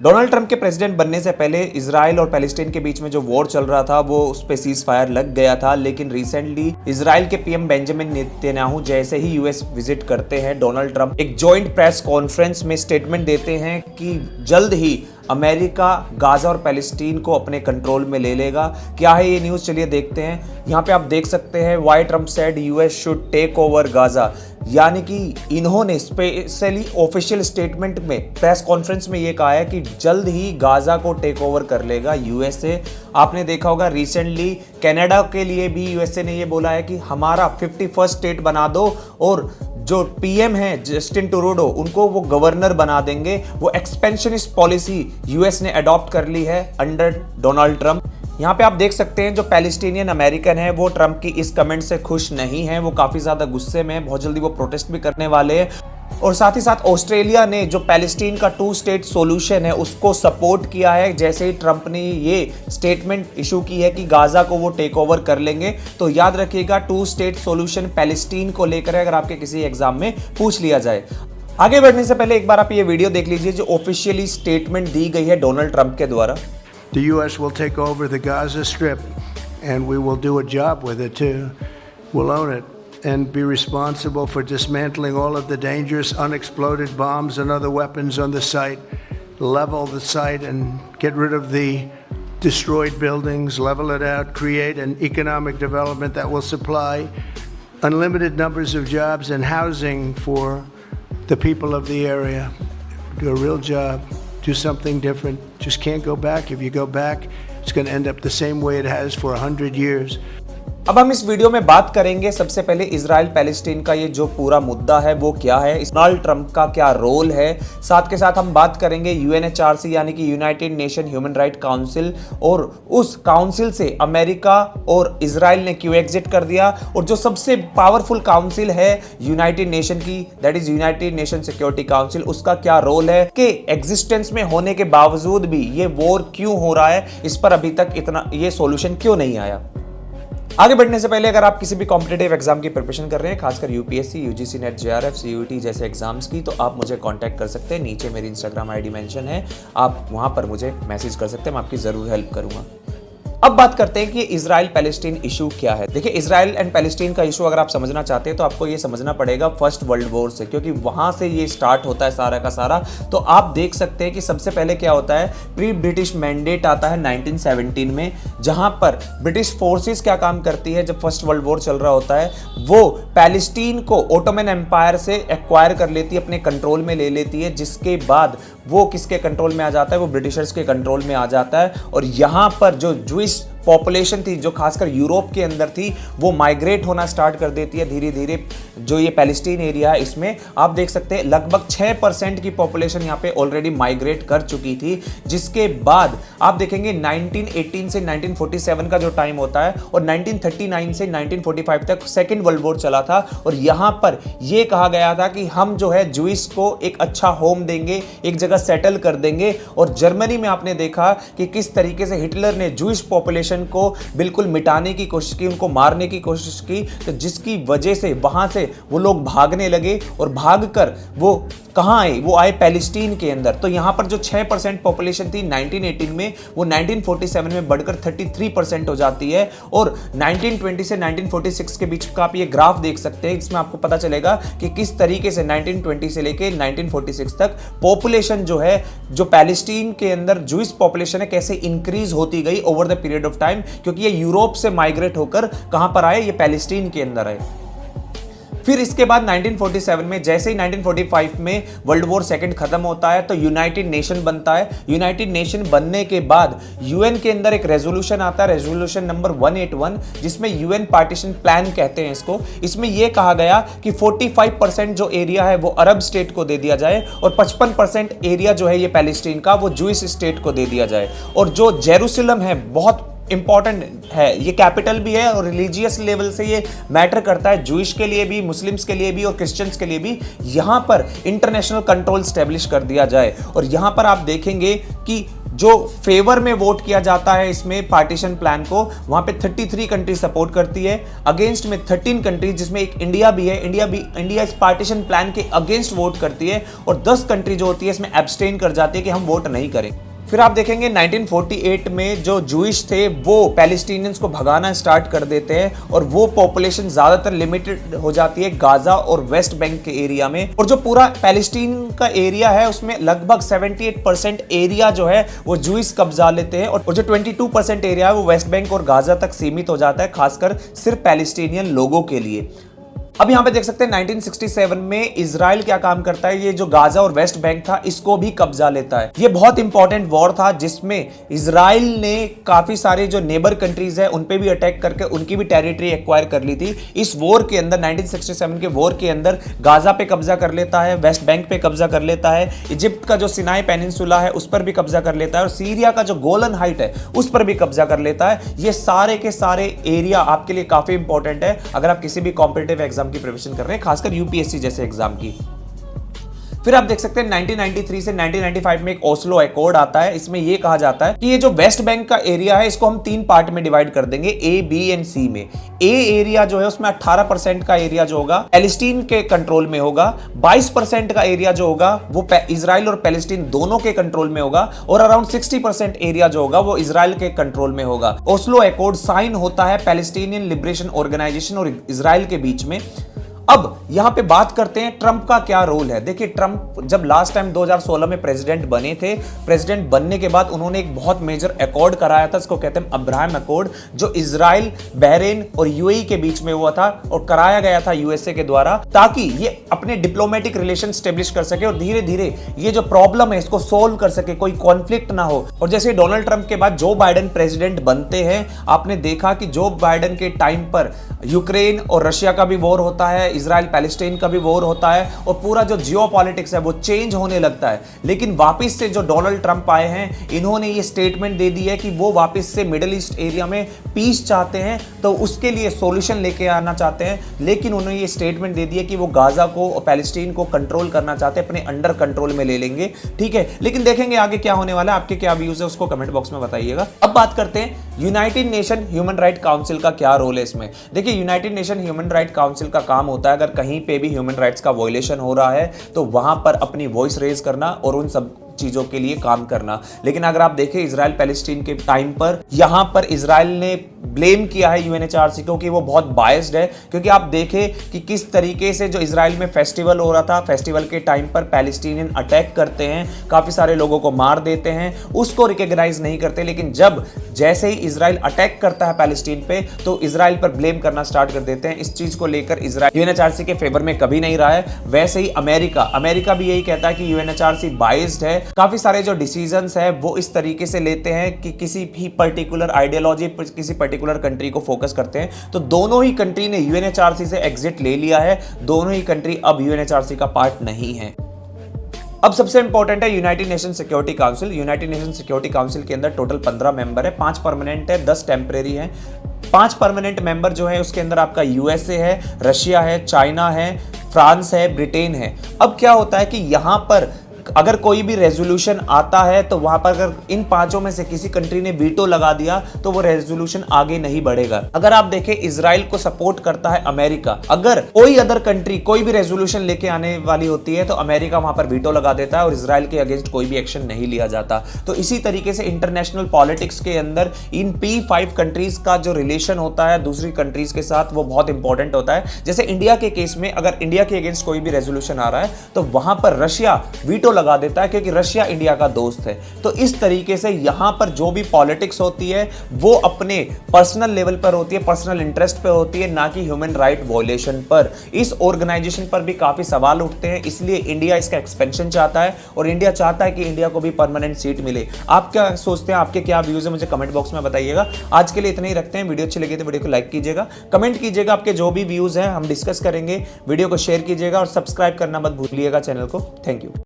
Donald Trump के president बनने से पहले इजराइल और पैलेस्टीन के बीच में जो वॉर चल रहा था वो उस पे सीज फायर लग गया था, लेकिन रिसेंटली इजराइल के पीएम बेंजामिन नेतन्याहू जैसे ही यूएस विजिट करते हैं, डोनाल्ड ट्रंप एक जॉइंट प्रेस कॉन्फ्रेंस में स्टेटमेंट देते हैं कि जल्द ही अमेरिका गाजा और पैलेस्टीन को अपने कंट्रोल में ले लेगा। क्या है ये न्यूज़, चलिए देखते हैं। यहाँ पे आप देख सकते हैं why Trump said US should take over Gaza, यानी कि इन्होंने स्पेशली ऑफिशियल स्टेटमेंट में प्रेस कॉन्फ्रेंस में ये कहा है कि जल्द ही गाजा को टेक ओवर कर लेगा यूएसए। आपने देखा होगा रिसेंटली कनाडा के लिए भी यूएसए ने ये बोला है कि हमारा 51st स्टेट बना दो, और जो पीएम है जस्टिन ट्रूडो उनको वो गवर्नर बना देंगे। वो एक्सपेंशनिस्ट पॉलिसी यूएस ने अडॉप्ट कर ली है अंडर डोनाल्ड ट्रंप। यहाँ पे आप देख सकते हैं जो पैलेस्टीनियन अमेरिकन है वो ट्रंप की इस कमेंट से खुश नहीं है, वो काफ़ी ज़्यादा गुस्से में है, बहुत जल्दी वो प्रोटेस्ट भी करने वाले हैं। और साथ ही साथ ऑस्ट्रेलिया ने जो पैलेस्टीन का 2 स्टेट सॉल्यूशन है उसको सपोर्ट किया है, जैसे ही ट्रंप ने ये स्टेटमेंट इशू की है कि गाजा को वो टेक ओवर कर लेंगे। तो याद रखिएगा 2 स्टेट सॉल्यूशन पैलेस्टीन को लेकर है, अगर आपके किसी एग्जाम में पूछ लिया जाए। आगे बढ़ने से पहले एक बार आप ये वीडियो देख लीजिए जो ऑफिशियली स्टेटमेंट दी गई है डोनाल्ड ट्रंप के द्वारा। The U.S. will take over the Gaza Strip, and we will do a job with it too. We'll own it and be responsible for dismantling all of the dangerous unexploded bombs and other weapons on the site, level the site and get rid of the destroyed buildings, level it out, create an economic development that will supply unlimited numbers of jobs and housing for the people of the area. Do a real job. Do something different. Just can't go back. If you go back, it's going to end up the same way it has for 100 years. अब हम इस video में बात करेंगे सबसे पहले Israel Palestine का ये जो पूरा मुद्दा है वो क्या है, डोनाल्ड ट्रंप का क्या रोल है। साथ के साथ हम बात करेंगे यूएनएचआरसी यानी कि United nation human right council, और उस काउंसिल से अमेरिका और इजराइल ने क्यों एग्जिट कर दिया, और जो सबसे पावरफुल काउंसिल है यूनाइटेड नेशन की, that is United nation security council, उसका क्या रोल है कि एग्जिस्टेंस में होने के बावजूद भी ये वॉर क्यों हो रहा है, इस पर अभी तक इतना ये सॉल्यूशन क्यों नहीं आया। आगे बढ़ने से पहले अगर आप किसी भी कॉम्पिटिटिव एग्जाम की प्रिपरेशन कर रहे हैं, खासकर UPSC, UGC net, JRF, CUET जैसे एग्जाम्स की, तो आप मुझे कांटेक्ट कर सकते हैं। नीचे मेरी इंस्टाग्राम आईडी मेंशन है, आप वहां पर मुझे मैसेज कर सकते हैं, मैं आपकी जरूर हेल्प करूंगा। अब बात करते हैं कि इजराइल पैलेस्टीन इशू क्या है। देखिए इजराइल एंड पैलेस्टीन का इशू अगर आप समझना चाहते हैं तो आपको ये समझना पड़ेगा फर्स्ट वर्ल्ड वॉर से, क्योंकि वहां से ये स्टार्ट होता है सारा का सारा। तो आप देख सकते हैं कि सबसे पहले क्या होता है, प्री ब्रिटिश मैंडेट आता है 1917 में, जहां पर ब्रिटिश फोर्सेस क्या काम करती है जब फर्स्ट वर्ल्ड वॉर चल रहा होता है, वो पैलेस्टीन को ओटोमन एम्पायर से एक्वायर कर लेती है, अपने कंट्रोल में ले लेती है, जिसके बाद वो किसके कंट्रोल में आ जाता है, वो ब्रिटिशर्स के कंट्रोल में आ जाता है। और यहाँ पर जो जूइश पॉपुलेशन थी जो खासकर यूरोप के अंदर थी वो माइग्रेट होना स्टार्ट कर देती है धीरे धीरे। जो ये पैलेस्टीन एरिया है इसमें आप देख सकते हैं लगभग 6% की पॉपुलेशन यहाँ पे ऑलरेडी माइग्रेट कर चुकी थी, जिसके बाद आप देखेंगे 1918 से 1947 का जो टाइम होता है, और 1939 से 1945 तक सेकेंड वर्ल्ड वॉर चला था। और यहाँ पर यह कहा गया था कि हम जो है जूइस को एक अच्छा होम देंगे, एक जगह सेटल कर देंगे। और जर्मनी में आपने देखा कि किस तरीके से हिटलर ने जूइश पॉपुलेशन को बिल्कुल मिटाने की कोशिश की, उनको मारने की कोशिश की, तो जिसकी वजह से वहां से वो लोग भागने लगे, और भागकर वो कहां आए, वो आए पैलेस्टीन के अंदर। तो यहां पर जो 6% पॉपुलेशन थी 1918 में, वो 1947 में बढ़कर 33% हो जाती है। और 1920 से 1946 के बीच का आप ये ग्राफ देख सकते हैं, इसमें आपको पता चलेगा कि किस तरीके से 1920 से लेके 1946 तक पॉपुलेशन जो है, जो पैलेस्टीन के अंदर जूइश पॉपुलेशन है, कैसे इंक्रीज होती गई over the period of time, क्योंकि ये यूरोप से माइग्रेट होकर कहां पर आए, ये पैलेस्टीन के अंदर आए। फिर इसके बाद 1947 में, जैसे ही 1945 में वर्ल्ड वॉर सेकंड खत्म होता है, तो यूनाइटेड नेशन बनता है। यूनाइटेड नेशन बनने के बाद यूएन के अंदर एक रेजोल्यूशन आता है, रेजोल्यूशन नंबर 181, जिसमें यूएन पार्टीशन प्लान कहते हैं इसको। इसमें यह कहा गया कि 45% जो एरिया है वो अरब स्टेट को दे दिया जाए, और 55% एरिया जो है ये पैलेस्टीन का, वो जूइश स्टेट को दे दिया जाए। और जो जेरूसलम है बहुत इंपॉर्टेंट है, ये कैपिटल भी है, और रिलीजियस लेवल से ये मैटर करता है जूइश के लिए भी, मुस्लिम्स के लिए भी और क्रिश्चियंस के लिए भी। यहाँ पर इंटरनेशनल कंट्रोल स्टैब्लिश कर दिया जाए। और यहाँ पर आप देखेंगे कि जो फेवर में वोट किया जाता है इसमें पार्टीशन प्लान को, वहां पे 33 कंट्री सपोर्ट करती है, अगेंस्ट में 13 कंट्रीज जिसमें एक इंडिया भी है, इंडिया इस पार्टीशन प्लान के अगेंस्ट वोट करती है, और 10 कंट्री जो होती है इसमें एब्सटेन कर जाती है कि हम वोट नहीं करें। फिर आप देखेंगे 1948 में जो जूइश थे वो पैलेस्टीनियंस को भगाना स्टार्ट कर देते हैं, और वो पॉपुलेशन ज्यादातर लिमिटेड हो जाती है गाजा और वेस्ट बैंक के एरिया में, और जो पूरा पैलेस्टीन का एरिया है उसमें लगभग 78% एरिया जो है वो जूइश कब्जा लेते हैं, और जो 22% एरिया है वो वेस्ट बैंक और गाजा तक सीमित हो जाता है, खासकर सिर्फ पैलेस्टीनियन लोगों के लिए। अब यहां पे देख सकते हैं 1967 में इजराइल क्या काम करता है, ये जो गाजा और वेस्ट बैंक था इसको भी कब्जा लेता है। ये बहुत इंपॉर्टेंट वॉर था जिसमें इजराइल ने काफी सारे जो नेबर कंट्रीज है उन पे भी अटैक करके उनकी भी टेरिटरी एक्वायर कर ली थी। इस वॉर के अंदर 1967 के वॉर के अंदर गाजा पे कब्जा कर लेता है, वेस्ट बैंक पे कब्जा कर लेता है, इजिप्ट का जो सिनाई पेनिनसुला है उस पर भी कब्जा कर लेता है, और सीरिया का जो गोलन हाइट है उस पर भी कब्जा कर लेता है। ये सारे के सारे एरिया आपके लिए काफी इंपॉर्टेंट है अगर आप किसी भी कॉम्पिटिटिव एग्जाम की प्रिपरेशन कर रहे हैं, खासकर यूपीएससी जैसे एग्जाम की। फिर आप देख सकते हैं 1993 से 1995 में एक ओस्लो अकॉर्ड आता है। इसमें यह कहा जाता है कि ये जो वेस्ट बैंक का एरिया है इसको हम 3 पार्ट में डिवाइड कर देंगे, ए, बी एंड सी में। ए एरिया जो है उसमें 18% का एरिया जो होगा पैलेस्टीन के कंट्रोल में होगा, 22% का एरिया जो होगा वो इजराइल और पैलेस्टीन दोनों के कंट्रोल में होगा, और अराउंड 60% एरिया जो होगा वो इजराइल के कंट्रोल में होगा। ओस्लो अकॉर्ड साइन होता है पैलेस्टीनियन लिबरेशन ऑर्गेनाइजेशन और इजराइल के बीच में। अब यहां पे बात करते हैं ट्रंप का क्या रोल है। देखिए, ट्रंप जब लास्ट टाइम 2016 में प्रेसिडेंट बने थे, प्रेसिडेंट बनने के बाद उन्होंने एक बहुत मेजर अकॉर्ड कराया था, इसको कहते हैं अब्राहम अकॉर्ड, जो इजराइल, बहरीन और यूएई के बीच में हुआ था और कराया गया था यूएसए के द्वारा, ताकि ये अपने डिप्लोमेटिक रिलेशन स्टेब्लिश कर सके और धीरे धीरे ये जो प्रॉब्लम है इसको सोल्व कर सके, कोई कॉन्फ्लिक्ट ना हो। और जैसे डोनाल्ड ट्रंप के बाद जो बाइडेन प्रेसिडेंट बनते हैं, आपने देखा कि जो बाइडेन के टाइम पर यूक्रेन और रशिया का भी वॉर होता है, इजराइल पैलेस्टीन का भी वॉर होता है, और पूरा जो जियोपॉलिटिक्स है वो चेंज होने लगता है। लेकिन वापस से जो डोनाल्ड ट्रंप आए हैं, इन्होंने ये स्टेटमेंट दे दी है कि वो वापस से मिडिल ईस्ट एरिया में पीस चाहते हैं, तो उसके लिए सॉल्यूशन लेके आना चाहते हैं। लेकिन उन्होंने ये स्टेटमेंट दे दी है कि वो गाजा को और पैलेस्टीन को कंट्रोल करना चाहते हैं, अपने अंडर कंट्रोल में ले लेंगे। ठीक है, लेकिन देखेंगे आगे क्या होने वाला है। आपके क्या व्यूज है उसको कमेंट बॉक्स में बताइएगा। अब बात करते हैं United nation human right council का क्या रोल है इसमें। देखिए, United nation human right council का काम होता है अगर कहीं पे भी ह्यूमन राइट्स का वायलेशन हो रहा है तो वहां पर अपनी वॉइस रेज करना और उन सब चीजों के लिए काम करना। लेकिन अगर आप देखें इजराइल पैलेस्टीन के टाइम पर यहां पर इजराइल ने ब्लेम किया है यूएनएचआरसी को कि वो बहुत बायस्ड है, क्योंकि आप देखें कि किस तरीके से जो इजराइल में फेस्टिवल हो रहा था, फेस्टिवल के टाइम पर पैलेस्टीनियन अटैक करते हैं, काफी सारे लोगों को मार देते हैं, उसको रिकॉग्नाइज नहीं करते। लेकिन जब जैसे ही इजराइल अटैक करता है पैलेस्टीन पे तो इजराइल पर ब्लेम करना स्टार्ट कर देते हैं। इस चीज को लेकर इजराइल यूएनएचआरसी के फेवर में कभी नहीं रहा है। वैसे ही अमेरिका भी यही कहता है कि यूएनएचआरसी बायस्ड है। काफी सारे जो डिसीजंस है वो इस तरीके से लेते हैं कि किसी भी पर्टिकुलर आइडियोलॉजी पर, किसी पर्टिकुलर कंट्री को फोकस करते हैं। तो दोनों ही कंट्री ने यूएनएचआरसी से एग्जिट ले लिया है, दोनों ही कंट्री अब यूएनएचआरसी का पार्ट नहीं है। अब सबसे इंपॉर्टेंट है United nation security council. United nation security council के अंदर टोटल 15 मेंबर है, 5 परमानेंट है, 10 टेम्परेरी है। 5 परमानेंट मेंबर जो है उसके अंदर आपका यूएसए है, रशिया है, चाइना है, फ्रांस है, ब्रिटेन है। अब क्या होता है कि यहां पर अगर कोई भी रेजोल्यूशन आता है तो वहां पर अगर इन 5 में से किसी कंट्री ने वीटो लगा दिया तो वो रेजोल्यूशन आगे नहीं बढ़ेगा। अगर आप देखें इजराइल को सपोर्ट करता है अमेरिका, अगर कोई अदर कंट्री कोई भी रेजोल्यूशन लेके आने वाली होती है तो अमेरिका वहां पर वीटो लगा देता है और इजराइल के अगेंस्ट कोई भी एक्शन नहीं लिया जाता। तो इसी तरीके से इंटरनेशनल पॉलिटिक्स के अंदर इन P5 कंट्रीज का जो रिलेशन होता है दूसरी कंट्रीज के साथ वो बहुत इंपॉर्टेंट होता है। जैसे इंडिया के केस में अगर इंडिया के अगेंस्ट कोई भी रेजोल्यूशन आ रहा है तो वहां पर रशिया वीटो लगा देता है क्योंकि रशिया इंडिया का दोस्त है। तो इस तरीके से यहां पर जो भी पॉलिटिक्स होती है वो अपने पर्सनल लेवल पर होती है, पर्सनल इंटरेस्ट पे होती है, ना कि ह्यूमन राइट वायलेशन पर। इस ऑर्गेनाइजेशन पर भी काफी सवाल उठते हैं, इसलिए इंडिया इसका एक्सपेंशन चाहता है और इंडिया चाहता है कि इंडिया को भी परमानेंट सीट मिले। आप क्या सोचते हैं, आपके क्या व्यूज है, मुझे कमेंट बॉक्स में बताइएगा। आज के लिए इतना ही रखते हैं। वीडियो अच्छी लगी तो वीडियो को लाइक कीजिएगा, कमेंट कीजिएगा, आपके जो भी व्यूज हैं हम डिस्कस करेंगे। वीडियो को शेयर कीजिएगा और सब्सक्राइब करना मत भूलिएगा चैनल को। Thank you.